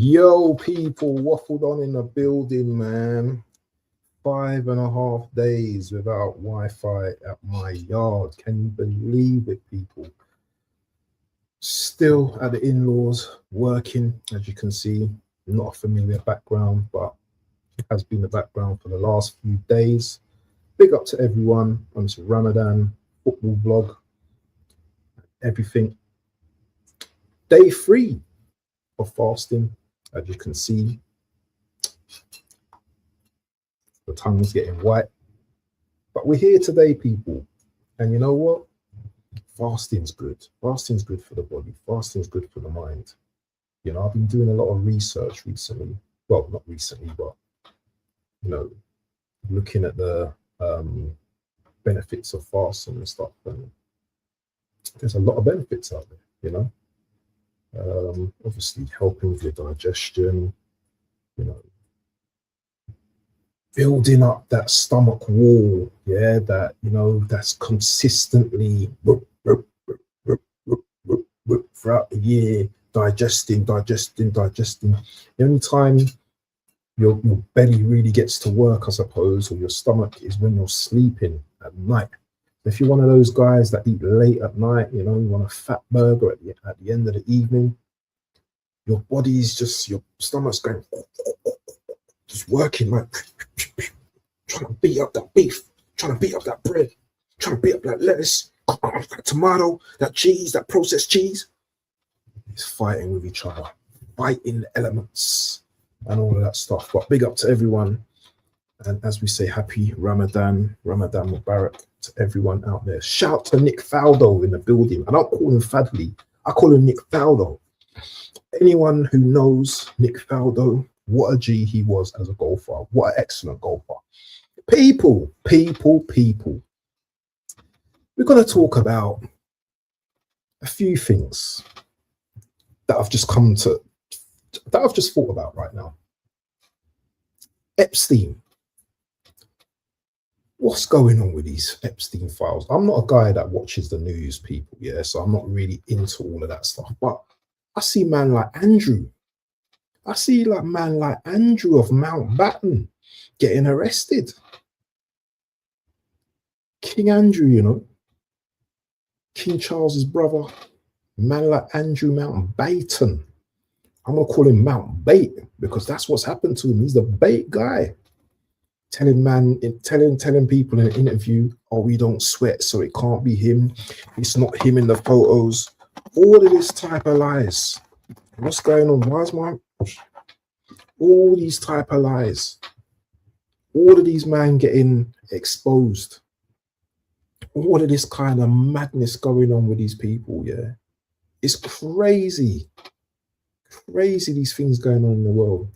Yo, people, waffled on in the building, man. 5.5 days without Wi-Fi at my yard. Can you believe it, people? Still at the in-laws, working, as you can see. Not a familiar background, but it has been the background for the last few days. Big up to everyone on this Ramadan football vlog. Everything. Day 3 of fasting, as you can see. The tongue's getting white. But we're here today, people. And you know what? Fasting's good. Fasting's good for the body. Fasting's good for the mind. You know, I've been doing a lot of research recently. Well, not recently, but, you know, looking at the benefits of fasting and stuff. And there's a lot of benefits out there, you know. Obviously helping with your digestion, you know, building up that stomach wall, yeah, that, you know, that's consistently throughout the year, digesting. The only time your belly really gets to work, I suppose, or your stomach, is when you're sleeping at night. If you're one of those guys that eat late at night, you know, you want a fat burger at the end of the evening, your body's just, your stomach's going, just working, like, trying to beat up that beef, trying to beat up that bread, trying to beat up that lettuce, that tomato, that cheese, that processed cheese. It's fighting with each other, fighting the elements and all of that stuff. But big up to everyone. And as we say, happy Ramadan Mubarak to everyone out there. Shout to Nick Faldo in the building. I don't call him Fadley, I call him Nick Faldo. Anyone who knows Nick Faldo, what a G he was as a golfer. What an excellent golfer. People. We're going to talk about a few things that I've just thought about right now. Epstein. What's going on with these Epstein files? I'm not a guy that watches the news, people, yeah, so I'm not really into all of that stuff. But I see man like Andrew. I see like man like Andrew of Mountbatten getting arrested. King Andrew, you know, King Charles's brother, man like Andrew Mountbatten. I'm gonna call him Mountbait because that's what's happened to him. He's the bait guy. Telling people in an interview, oh, we don't sweat, so it can't be him. It's not him in the photos. All of this type of lies. What's going on? Why is all these type of lies? All of these men getting exposed. All of this kind of madness going on with these people, yeah. It's crazy. Crazy, these things going on in the world.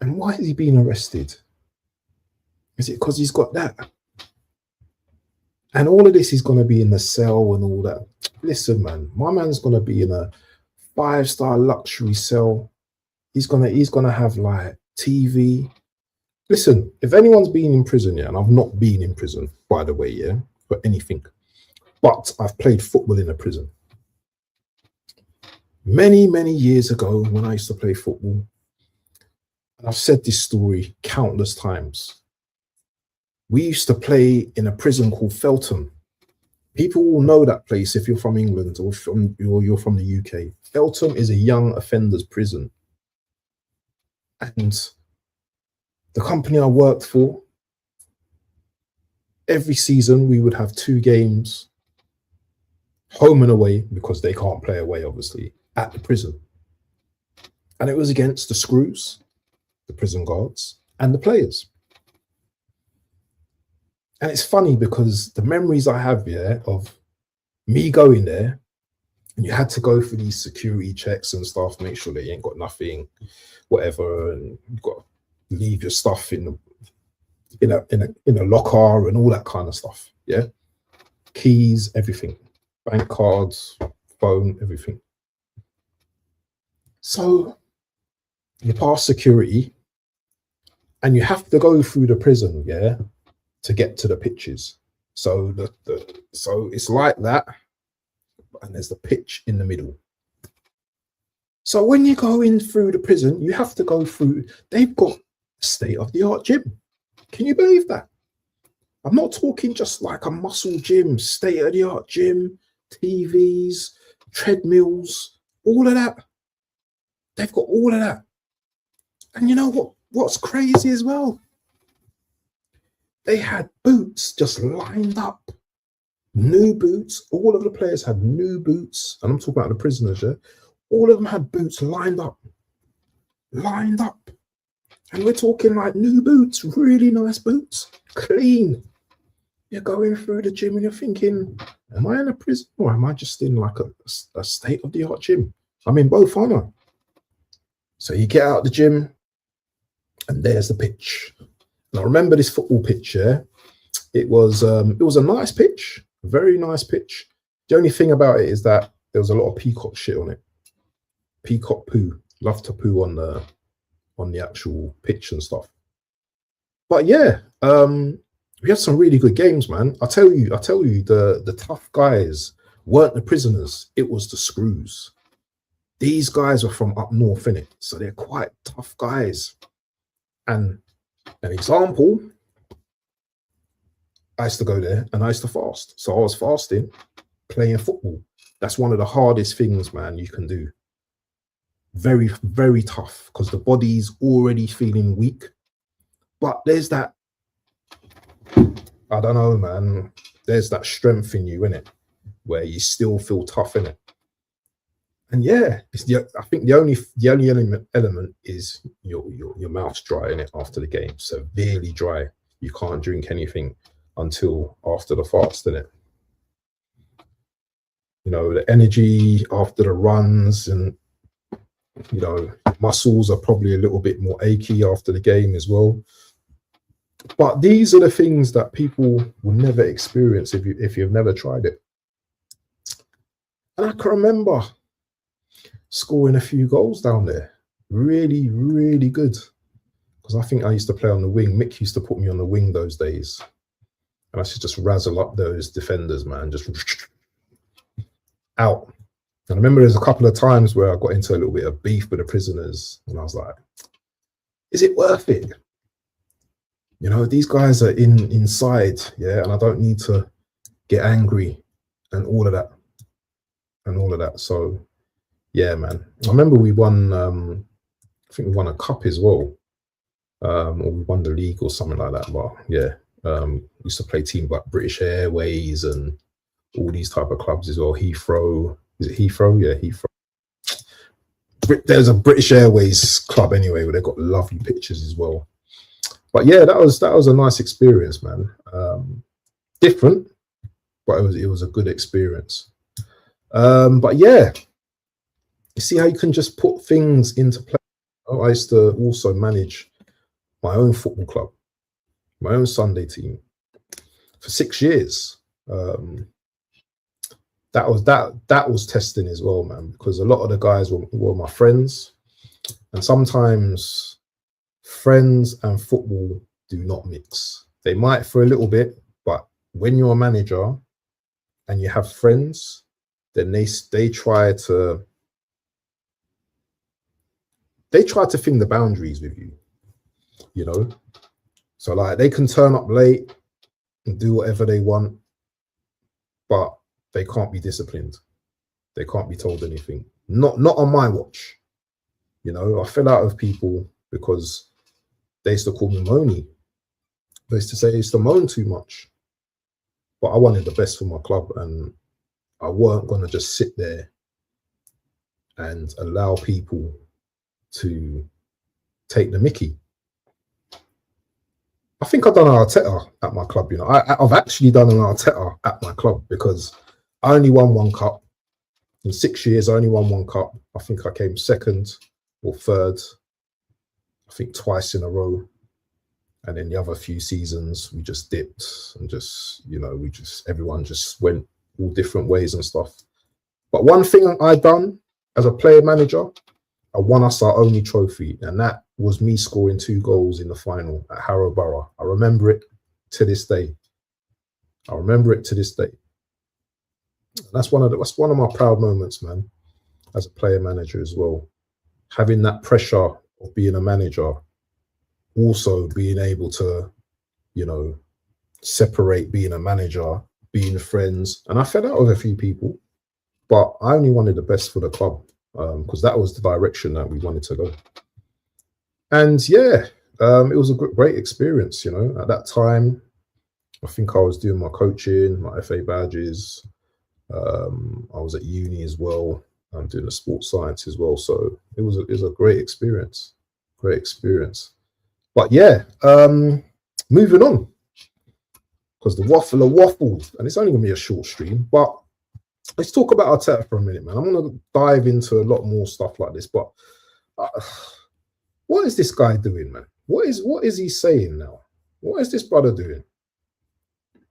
And why is he being arrested? Is it because he's got that? And all of this is going to be in the cell and all that. Listen, man, my man's going to be in a 5-star luxury cell. He's gonna have like TV. Listen, if anyone's been in prison, yeah, and I've not been in prison, by the way, yeah, for anything, but I've played football in a prison. Many years ago when I used to play football, and I've said this story countless times. We used to play in a prison called Feltham. People will know that place if you're from England or you're from the UK. Feltham is a young offenders prison. And the company I worked for, every season we would have 2 games, home and away, because they can't play away, obviously, at the prison. And it was against the screws, the prison guards, and the players. And it's funny because the memories I have, yeah, of me going there, and you had to go through these security checks and stuff, make sure that you ain't got nothing, whatever, and you've got to leave your stuff in a locker and all that kind of stuff, yeah. Keys, everything, bank cards, phone, everything. So you pass security, and you have to go through the prison, yeah, to get to the pitches. So so it's like that, and there's the pitch in the middle. So when you go in through the prison, you have to go through, they've got state-of-the-art gym. Can you believe that? I'm not talking just like a muscle gym, state-of-the-art gym, TVs, treadmills, all of that. They've got all of that. And you know what's crazy as well? They had boots just lined up. New boots. All of the players had new boots. And I'm talking about the prisoners, yeah? All of them had boots lined up. Lined up. And we're talking like new boots, really nice boots, clean. You're going through the gym and you're thinking, am I in a prison or am I just in like a state-of-the-art gym? I'm in both, aren't I? So you get out the gym and there's the pitch. And I remember this football pitch, yeah? It was a nice pitch, very nice pitch. The only thing about it is that there was a lot of peacock shit on it. Peacock poo. Love to poo on the actual pitch and stuff. But yeah, we had some really good games, man. I tell you, the tough guys weren't the prisoners, it was the screws. These guys are from up north, innit? So they're quite tough guys. And an example, I used to go there and I used to fast. So I was fasting, playing football. That's one of the hardest things, man, you can do. Very, very tough because the body's already feeling weak. But there's that, I don't know, man, there's that strength in you, innit? Where you still feel tough, innit? And yeah, I think the only element is your mouth's dry, innit, after the game. Severely dry. You can't drink anything until after the fast, innit? You know, the energy after the runs and, you know, muscles are probably a little bit more achy after the game as well. But these are the things that people will never experience if you've never tried it. And I can remember scoring a few goals down there. Really, really good. Because I think I used to play on the wing. Mick used to put me on the wing those days. And I should just razzle up those defenders, man. Just out. And I remember there's a couple of times where I got into a little bit of beef with the prisoners. And I was like, is it worth it? You know, these guys are inside, yeah, and I don't need to get angry and all of that. And all of that. So yeah, man. I remember we won, I think we won a cup as well. Or we won the league or something like that. But yeah, we used to play teams like British Airways and all these type of clubs as well. Heathrow. Is it Heathrow? Yeah, Heathrow. There's a British Airways club anyway where they've got lovely pictures as well. But yeah, that was a nice experience, man. Different, but it was a good experience. But yeah, you see how you can just put things into play. I used to also manage my own football club, my own Sunday team for 6 years. That was testing as well, man, because a lot of the guys were my friends, and sometimes friends and football do not mix. They might for a little bit, but when you're a manager and you have friends, then they try to think the boundaries with you, you know. So like they can turn up late and do whatever they want, but they can't be disciplined. They can't be told anything. Not on my watch. You know, I fell out of people because they used to call me moany. They used to say I used to moan too much. But I wanted the best for my club, and I weren't going to just sit there and allow people to take the mickey. I think I've done an Arteta at my club, you know. I've actually done an Arteta at my club because I only won one cup. In 6 years, I only won one cup. I think I came second or third, I think twice in a row. And then the other few seasons, we just dipped and just, you know, everyone just went all different ways and stuff. But one thing I done as a player manager, I won us our only trophy, and that was me scoring 2 goals in the final at Harrow Borough. I remember it to this day. I remember it to this day. That's one of my proud moments, man, as a player manager as well. having that pressure of being a manager, also being able to, you know, separate being a manager, being friends. And I fell out with a few people, but I only wanted the best for the club, because that was the direction that we wanted to go. And yeah, it was a great experience. You know, at that time, I think I was doing my coaching, my FA badges. I was at uni as well. I'm doing the sports science as well. So it was a great experience. Great experience. But yeah, moving on, because the waffle waffled, and it's only gonna be a short stream. But let's talk about Arteta for a minute, man. I'm gonna dive into a lot more stuff like this. But what is this guy doing, man? What is he saying now? What is this brother doing?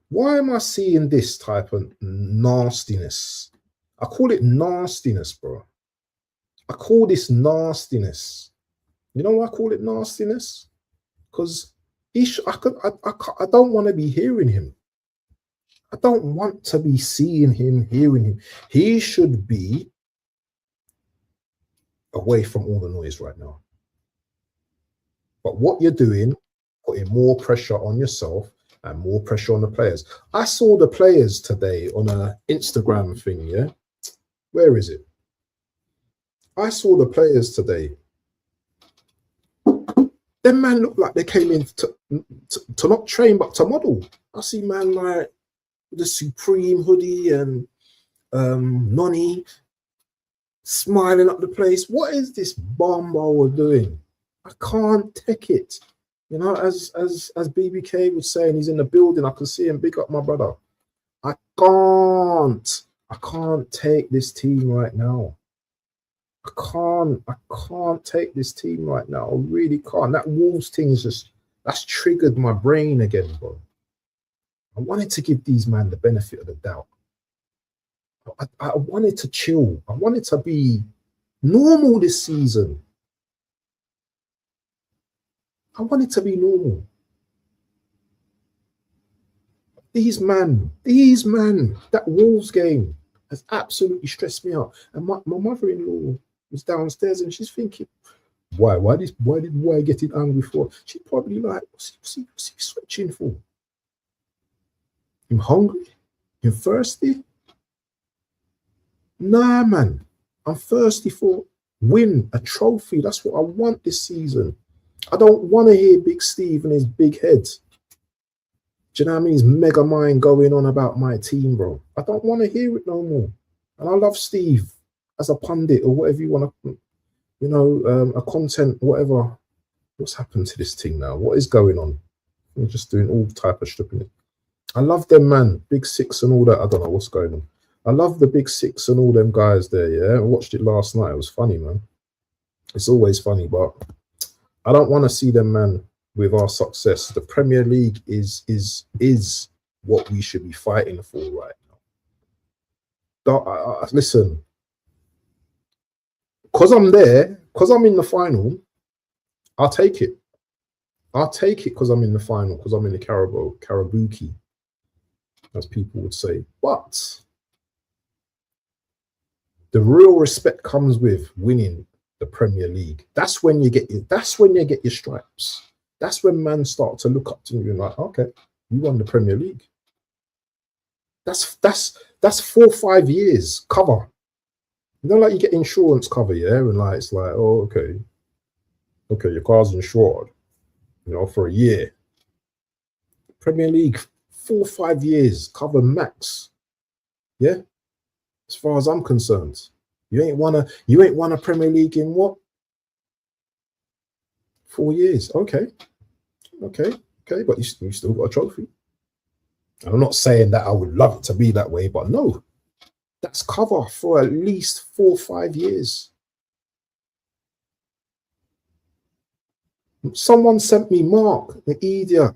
Why am I seeing this type of nastiness? I call it nastiness, bro. I call this nastiness. You know why I call it nastiness? Because I don't want to be hearing him. I don't want to be seeing him, hearing him. He should be away from all the noise right now. But what you're doing, putting more pressure on yourself and more pressure on the players. I saw the players today on an Instagram thing, yeah? Where is it? I saw the players today. Them man look like they came in to not train, but to model. I see man like the Supreme hoodie and Nonny smiling up the place. What is this bombo doing? I can't take it. You know, as BBK was saying, he's in the building. I can see him. Big up my brother. I can't take this team right now. I can't take this team right now. I really can't. That Wolves thing is that's triggered my brain again, bro. I wanted to give these men the benefit of the doubt. I wanted to chill. I wanted to be normal this season. I wanted to be normal. These man, that Wolves game has absolutely stressed me out. And my mother-in-law was downstairs and she's thinking, why did I get it angry for? She's probably like, what's he switching for? I'm hungry? I'm thirsty? Nah, man. I'm thirsty for win, a trophy. That's what I want this season. I don't want to hear Big Steve and his big head. Do you know what I mean? His mega mind going on about my team, bro. I don't want to hear it no more. And I love Steve as a pundit or whatever you want to, you know, a content, whatever. What's happened to this thing now? What is going on? I'm just doing all type of stripping. I love them, man. Big Six and all that. I don't know what's going on. I love the Big Six and all them guys there, yeah? I watched it last night. It was funny, man. It's always funny, but I don't want to see them, man, with our success. The Premier League is what we should be fighting for right now. Listen, because I'm there, because I'm in the final, I'll take it. I'll take it because I'm in the final, because I'm in the Karabuki, as people would say. But the real respect comes with winning the Premier League. That's when you get your stripes. That's when man start to look up to you and like, okay, you won the Premier League. That's 4 or 5 years cover. You know, like you get insurance cover, yeah, and like it's like, oh, okay, your car's insured, you know, for a year. Premier League, 4 or 5 years cover max. Yeah, as far as I'm concerned. You ain't won a Premier League in what? 4 years. Okay. But you still got a trophy. And I'm not saying that I would love it to be that way, but no, that's cover for at least 4 or 5 years. Someone sent me, Mark, the idiot,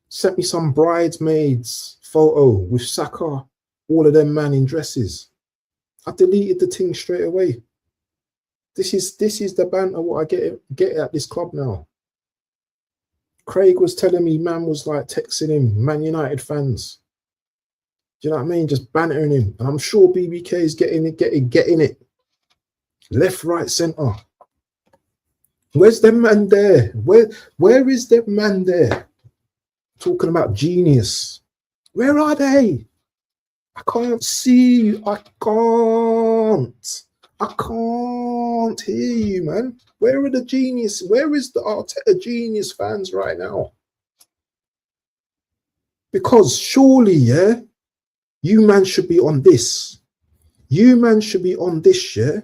sent me some bridesmaids photo with Saka, all of them man in dresses. I deleted the thing straight away. This is the banter what I get at this club now. Craig was telling me, man was like texting him, Man United fans. Do you know what I mean? Just bantering him. And I'm sure BBK is getting it. Left, right, centre. Where's them man there? Where is that man there? Talking about genius. Where are they? I can't see you. I can't hear you, man. Where are the genius? Where is the Arteta genius fans right now? Because surely, yeah, you man should be on this. You man should be on this, yeah?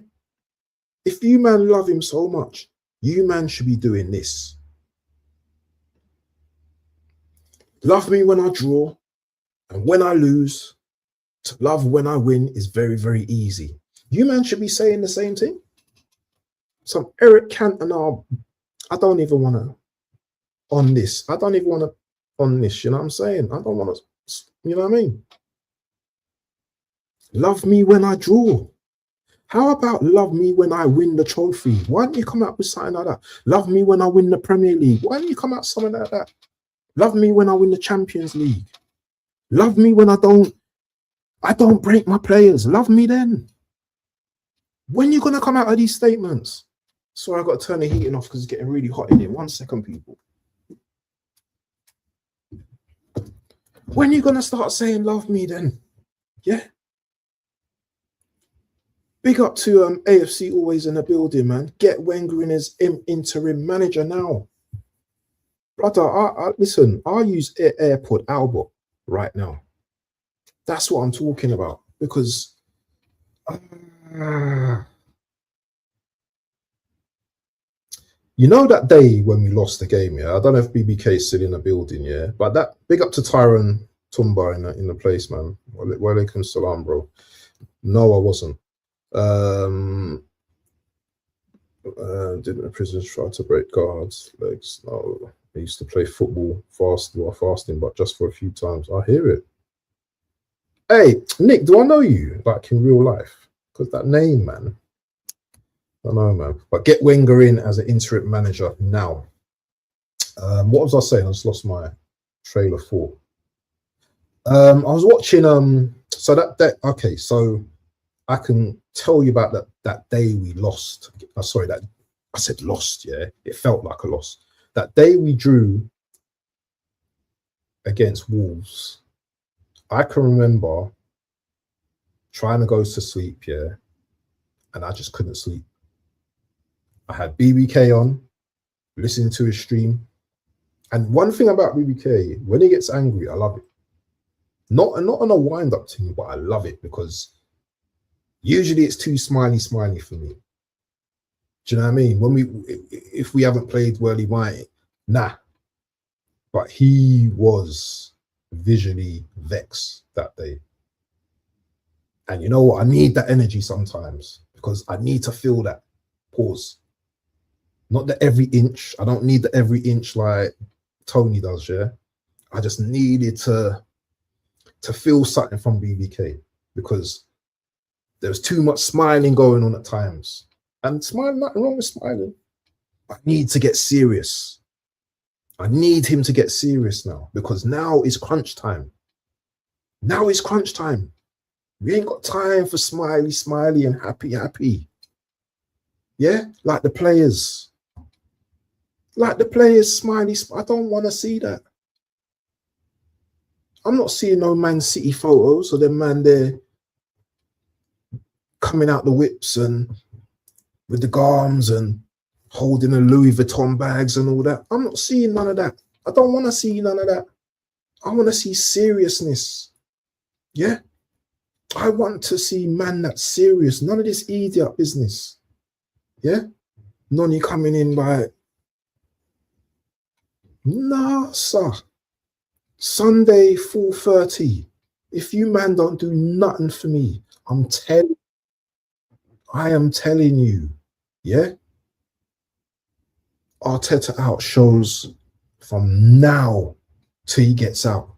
If you man love him so much, you man should be doing this. Love me when I draw, and when I lose. To love when I win is very, very easy. You man should be saying the same thing. Some Eric Cantona, I don't even want to on this. I don't even want to on this, you know what I'm saying? I don't want to, you know what I mean? Love me when I draw. How about love me when I win the trophy? Why don't you come out with something like that? Love me when I win the Premier League. Why don't you come out with something like that? Love me when I win the Champions League. Love me when I don't break my players. Love me then. When you gonna come out of these statements? Sorry, I got to turn the heating off because it's getting really hot in here. 1 second, people. When you gonna start saying love me then? Yeah. Big up to AFC always in the building, man. Get Wenger in as interim manager now. Brother, listen, I use AirPod Albert right now. That's what I'm talking about. Because you know that day when we lost the game, yeah? I don't know if BBK is still in the building, yeah? But that big up to Tyron Tumba in the place, man. Walaikum salam, bro. No, I wasn't. Didn't the prisoners try to break guards' legs? No. I used to play football fasting, but just for a few times. I hear it. Hey, Nick, do I know you like in real life? Because that name, man. I don't know, man. But get Wenger in as an interim manager now. What was I saying? I just lost my trail of thought. I was watching. So that okay. So I can tell you about that day we lost. Sorry, that I said lost. Yeah, it felt like a loss. That day we drew against Wolves. I can remember trying to go to sleep, yeah, and I just couldn't sleep. I had BBK on, listening to his stream. And one thing about BBK, when he gets angry, I love it. Not on a wind-up thing, but I love it because usually it's too smiley for me. Do you know what I mean? If we haven't played well, he might, nah. But he was visually vexed that day. And you know what? I need that energy sometimes because I need to feel that pause. Not the every inch. I don't need the every inch like Tony does, yeah? I just needed to feel something from BBK because there was too much smiling going on at times. And smiling, nothing wrong with smiling. I need to get serious. I need him to get serious now because now is crunch time. Now is crunch time. We ain't got time for smiley and happy. Yeah, like the players. Like the players, smiley. I don't want to see that. I'm not seeing no Man City photos of them man there coming out the whips and with the garms and holding the Louis Vuitton bags and all that. I'm not seeing none of that. I don't want to see none of that. I want to see seriousness. Yeah? I want to see man that's serious. None of this idiot business. Yeah? None coming in by, nah, sir. Sunday, 4:30. If you man don't do nothing for me, I am telling you, yeah? Arteta out shows from now till he gets out.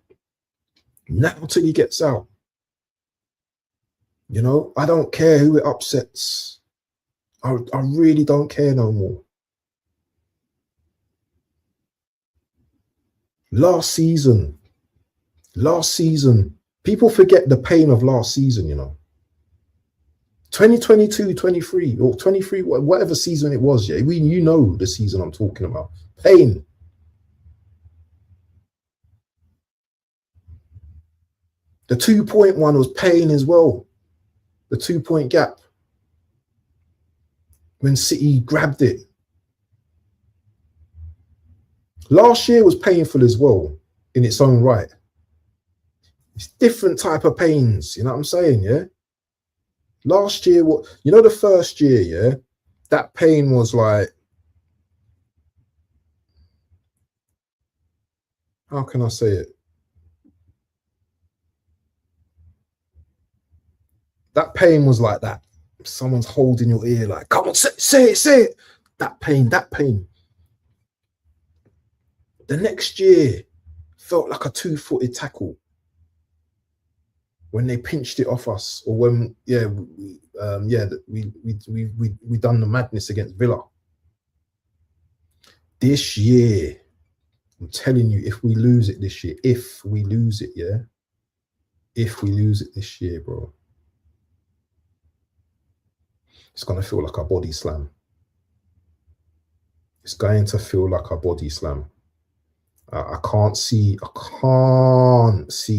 Now till he gets out. You know, I don't care who it upsets. I really don't care no more. Last season, people forget the pain of last season, you know. 2022, 23 or 23, whatever season it was, yeah, you know the season I'm talking about. Pain. The 2-point one was pain as well. The 2-point gap. When City grabbed it. Last year was painful as well in its own right. It's different type of pains, you know what I'm saying, yeah? Last year, you know, the first year, yeah, that pain was like, how can I say it? That pain was like that. Someone's holding your ear like, come on, say it. That pain. The next year felt like a 2-footed tackle when they pinched it off us, or when we done the madness against Villa. This year, I'm telling you, if we lose it this year, if we lose it this year, bro, it's gonna feel like a body slam. It's going to feel like a body slam. I can't see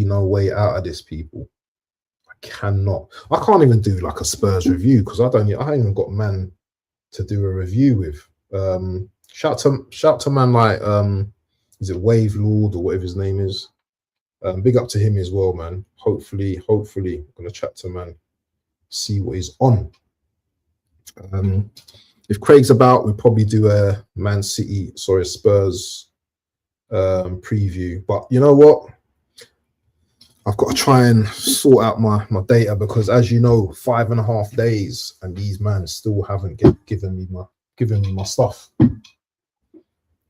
no way out of this, people. I cannot. I can't even do like a Spurs review because I haven't even got man to do a review with. Shout to man like is it Wave Lord or whatever his name is? Big up to him as well, man. Hopefully, I'm gonna chat to man, see what he's on. If Craig's about, we'll probably do a Spurs preview. But you know what? I've got to try and sort out my data because, as you know, 5.5 days and these man still haven't given me my stuff.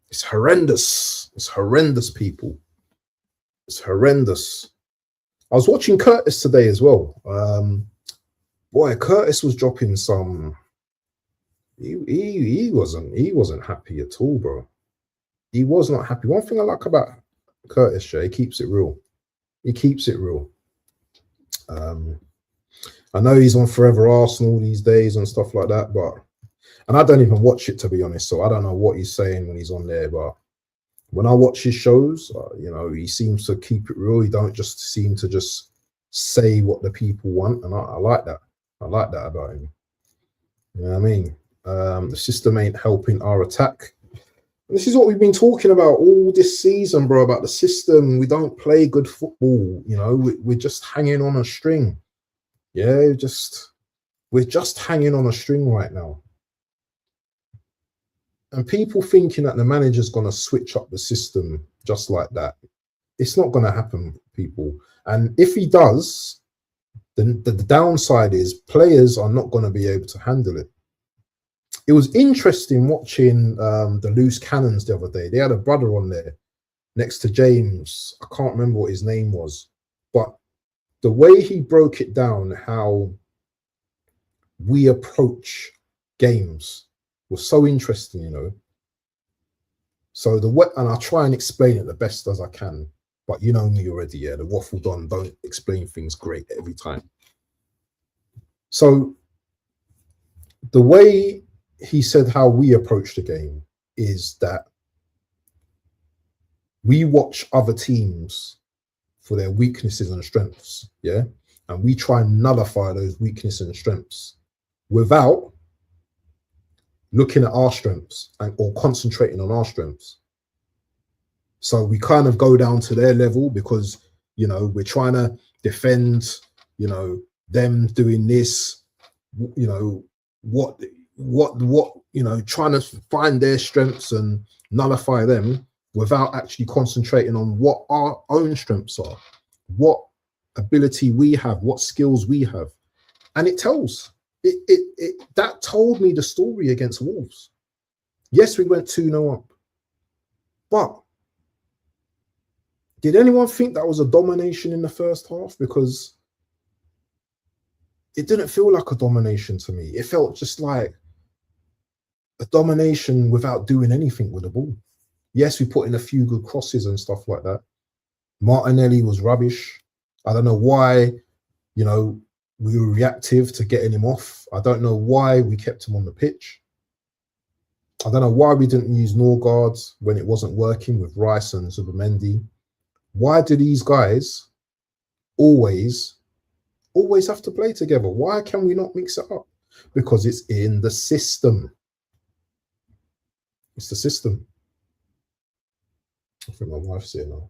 It's horrendous. It's horrendous, people. It's horrendous. I was watching Curtis today as well. Boy, Curtis was dropping some. He wasn't happy at all, bro. He was not happy. One thing I like about Curtis, Jay, he keeps it real. He keeps it real. I know he's on Forever Arsenal these days and stuff like that, and I don't even watch it, to be honest, so I don't know what he's saying when he's on there, but when I watch his shows, you know, he seems to keep it real. He don't just seem to just say what the people want, and I like that. I like that about him. You know what I mean? The system ain't helping our attack. This is what we've been talking about all this season, bro, about the system. We don't play good football. You know, we're just hanging on a string. Yeah, we're just hanging on a string right now. And people thinking that the manager's going to switch up the system just like that. It's not going to happen, people. And if he does, then the downside is players are not going to be able to handle it. It was interesting watching the Loose Cannons the other day. They had a brother on there next to James. I can't remember what his name was. But the way he broke it down, how we approach games, was so interesting, you know. So and I'll try and explain it the best as I can. But you know me already, yeah. The waffle don don't explain things great every time. So the way he said how we approach the game is that we watch other teams for their weaknesses and strengths, yeah? And we try and nullify those weaknesses and strengths without looking at our strengths or concentrating on our strengths. So we kind of go down to their level because, you know, we're trying to defend, you know, them doing this, you know, what, you know, trying to find their strengths and nullify them without actually concentrating on what our own strengths are, what ability we have, what skills we have. And it tells. That told me the story against Wolves. Yes, we went 2-0 up. But did anyone think that was a domination in the first half? Because it didn't feel like a domination to me. It felt just like a domination without doing anything with the ball. Yes, we put in a few good crosses and stuff like that. Martinelli was rubbish. I don't know why, you know, we were reactive to getting him off. I don't know why we kept him on the pitch. I don't know why we didn't use Norgard when it wasn't working with Rice and Zubimendi. Why do these guys always have to play together? Why can we not mix it up? Because it's in the system. It's the system. I think my wife's here now.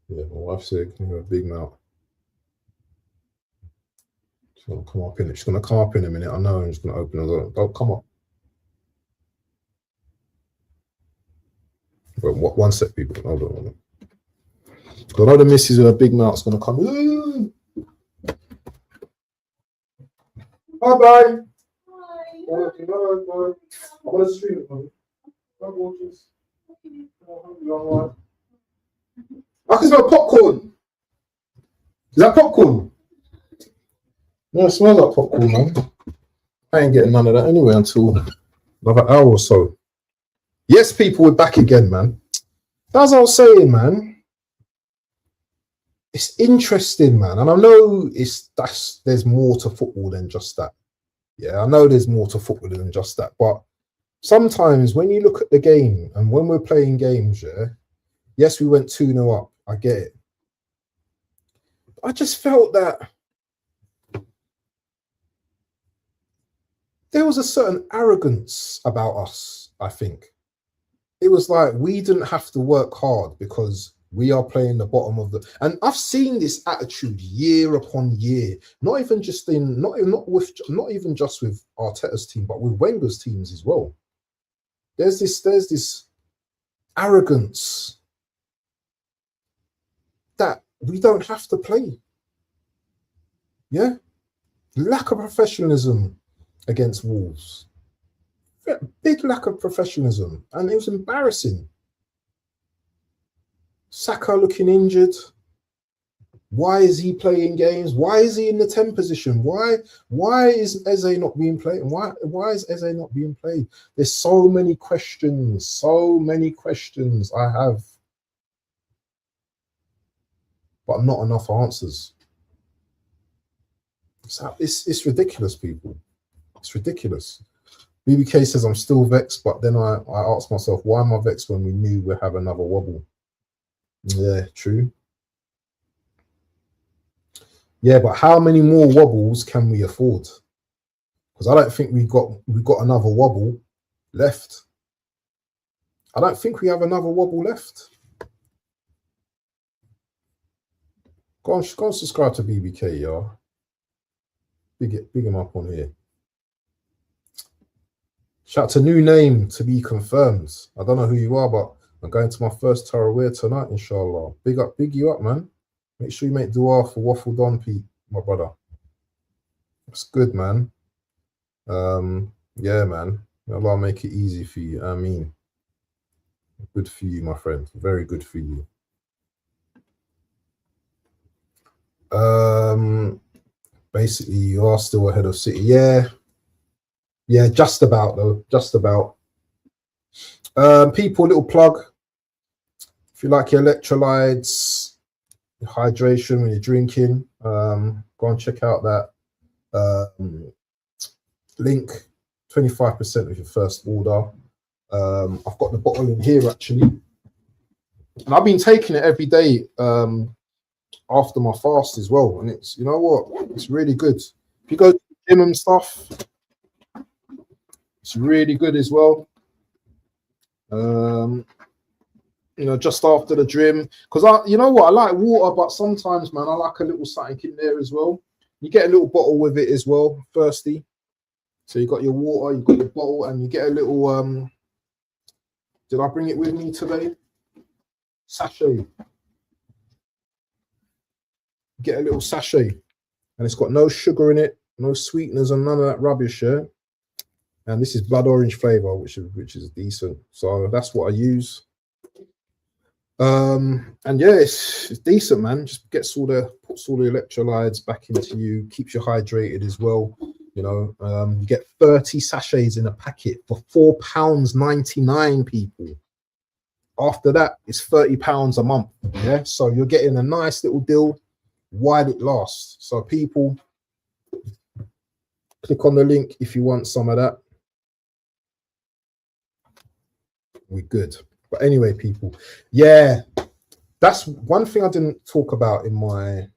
Yeah, my wife's here. Give her a big mouth. She's gonna come up in it. She's gonna come up in a minute. I know. I'm just gonna open the door. Don't come up. Wait, one sec, people. Hold on. I know the missus with a big mouth's gonna come. Bye bye. Hi. Bye. I'm gonna stream it. Bye, gorgeous. I can smell popcorn. Is that popcorn? No, it smells like popcorn, man. I ain't getting none of that anyway until another hour or so. Yes, people, we're back again, man. As I was saying, man, it's interesting, man. And I know there's more to football than just that. Yeah, I know there's more to football than just that. But sometimes when you look at the game and when we're playing games, yeah, yes, we went 2-0 up. I get it. I just felt that there was a certain arrogance about us, I think. It was like we didn't have to work hard because we are playing the bottom of the... And I've seen this attitude year upon year, not even just not even just with Arteta's team, but with Wenger's teams as well. There's this arrogance that we don't have to play. Yeah? Lack of professionalism against Wolves. Big lack of professionalism. And it was embarrassing. Saka looking injured. Why is he playing games? Why is he in the 10 position? Why is Eze not being played? Why is Eze not being played? There's so many questions I have. But not enough answers. It's ridiculous, people. It's ridiculous. BBK says I'm still vexed, but then I asked myself, why am I vexed when we knew we'd have another wobble? Yeah, true. Yeah, but how many more wobbles can we afford? Because I don't think we got another wobble left. I don't think we have another wobble left. Go on subscribe to BBK, y'all. Big him up on here. Shout to new name to be confirmed. I don't know who you are, but I'm going to my first Tarawih tonight, inshallah. Big you up, man. Make sure you make dua for Waffle Don, Pete, my brother. That's good, man. Yeah, man. Allah make it easy for you. I mean, good for you, my friend. Very good for you. Basically, you are still ahead of City. Yeah, just about though. Just about. People, little plug. If you like your electrolytes, your hydration when you're drinking, go and check out that link. 25% of your first order. I've got the bottle in here actually, and I've been taking it every day after my fast as well. And it's, you know what, it's really good. If you go to the gym and stuff, it's really good as well. You know, just after the gym, because you know what, I like water, but sometimes, man, I like a little something in there as well. You get a little bottle with it as well, thirsty. So you got your water, you got your bottle, and you get a little did I bring it with me today? Sachet. Get a little sachet, and it's got no sugar in it, no sweeteners and none of that rubbish, yeah. And this is blood orange flavor, which is decent. So that's what I use. And yeah, it's decent, man. Just puts all the electrolytes back into you, keeps you hydrated as well. You know, you get 30 sachets in a packet for £4.99, people. After that, it's £30 a month. Yeah, so you're getting a nice little deal while it lasts. So people, click on the link if you want some of that. We're good. But anyway, people, yeah, that's one thing I didn't talk about in my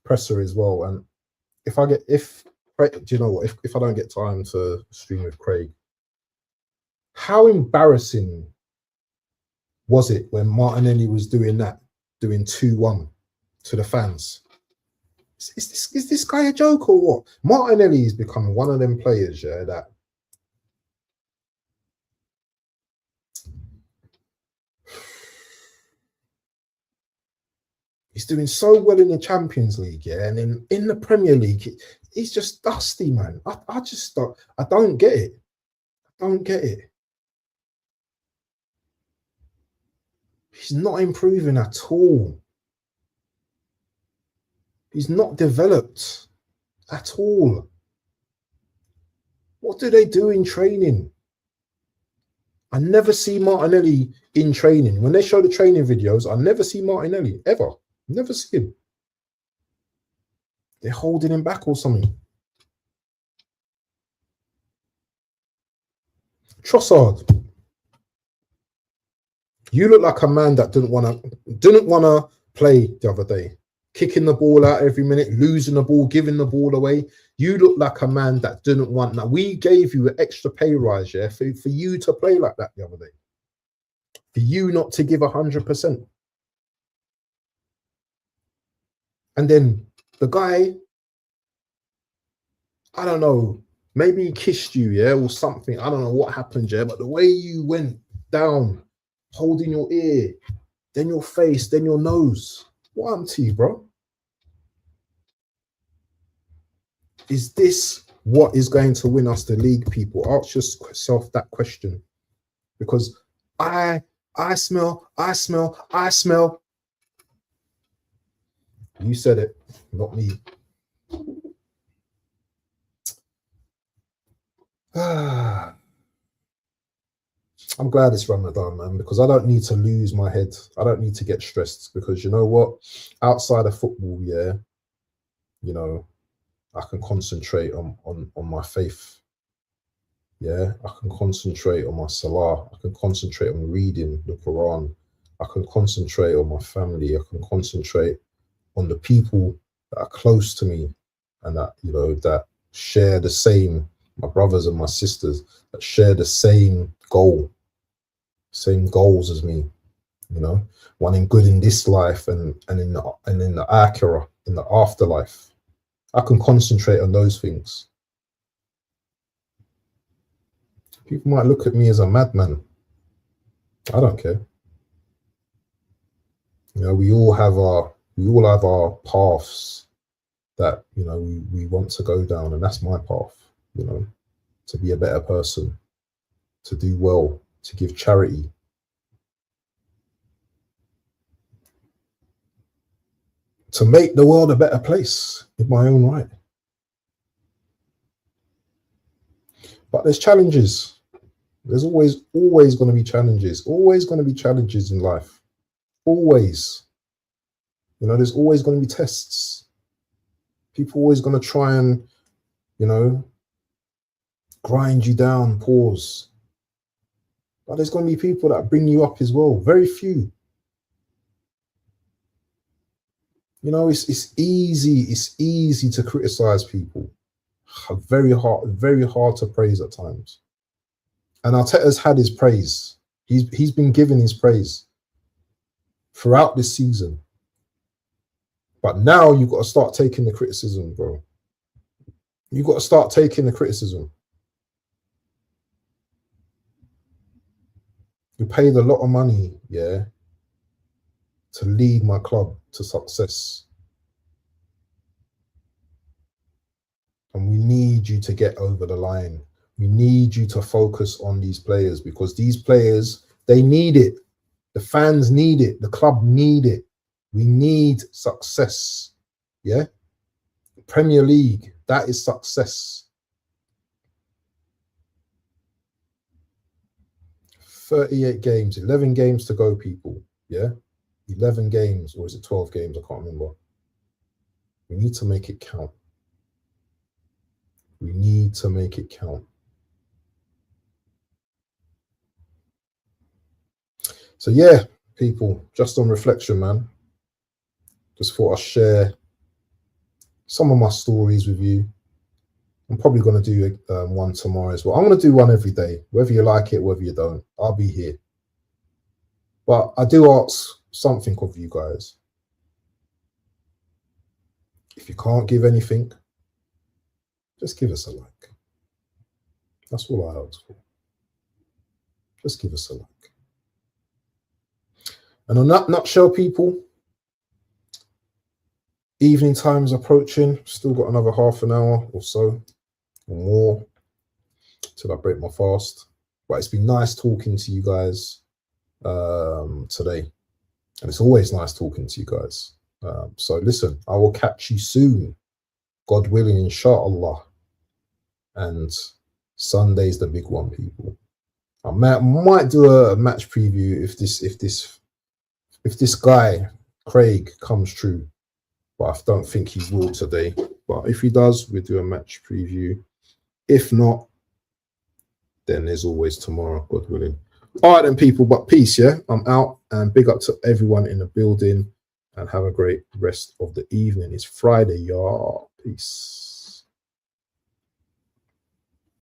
presser as well. And do you know what? If I don't get time to stream with Craig, how embarrassing was it when Martinelli was doing that, doing 2-1 to the fans? Is this guy a joke or what? Martinelli is becoming one of them players, yeah, that he's doing so well in the Champions League, yeah, and in the Premier League, he's just dusty, man. I just I don't get it. I don't get it. He's not improving at all. He's not developed at all. What do they do in training? I never see Martinelli in training. When they show the training videos, I never see Martinelli, ever. Never see him. They're holding him back or something. Trossard, you look like a man that didn't want to play the other day. Kicking the ball out every minute, losing the ball, giving the ball away. You look like a man that didn't want. Now, we gave you an extra pay rise, yeah, for you to play like that the other day. For you not to give 100%. And then the guy, I don't know, maybe he kissed you, yeah, or something. I don't know what happened, yeah, but the way you went down, holding your ear, then your face, then your nose. What happened to you, bro? Is this what is going to win us the league, people? Ask yourself that question. Because I smell. You said it, not me. I'm glad it's Ramadan, man, because I don't need to lose my head. I don't need to get stressed because you know what? Outside of football, yeah, you know, I can concentrate on my faith. Yeah, I can concentrate on my salah. I can concentrate on reading the Quran. I can concentrate on my family. I can concentrate on the people that are close to me and that, you know, that share the same, my brothers and my sisters, that share the same goals as me, you know, wanting good in this life and in the akhirah, in the afterlife. I can concentrate on those things. People might look at me as a madman. I don't care. You know, we all have our paths that, you know, we want to go down, and that's my path, you know, to be a better person, to do well, to give charity. To make the world a better place in my own right. But there's challenges. There's always going to be challenges. Always going to be challenges in life. Always. You know, there's always going to be tests. People always going to try and, you know, grind you down, pause. But there's going to be people that bring you up as well. Very few. You know, it's easy to criticize people. Very hard to praise at times. And Arteta's had his praise. He's been given his praise throughout this season. But now you've got to start taking the criticism, bro. You've got to start taking the criticism. You paid a lot of money, yeah, to lead my club to success. And we need you to get over the line. We need you to focus on these players because these players, they need it. The fans need it. The club need it. We need success. Yeah. Premier League, that is success. 38 games, 11 games to go, people. Yeah, 11 games, or is it 12 games? I can't remember. We need to make it count. We need to make it count. So yeah, people, just on reflection, man, just thought I'd share some of my stories with you. I'm probably going to do one tomorrow as well. I'm going to do one every day, whether you like it, whether you don't. I'll be here. But I do ask something of you guys. If you can't give anything, just give us a like. That's all I ask for. Just give us a like. And on that nutshell, people, evening time is approaching. Still got another half an hour or so, or more, till I break my fast. But it's been nice talking to you guys today. And it's always nice talking to you guys. So listen, I will catch you soon, God willing, inshallah. And Sunday's the big one, people. I might do a match preview if this guy Craig comes true, but I don't think he will today. But if he does, we'll do a match preview. If not, then there's always tomorrow, God willing. All right then, people, but peace, yeah? I'm out, and big up to everyone in the building, and have a great rest of the evening. It's Friday, y'all. Peace.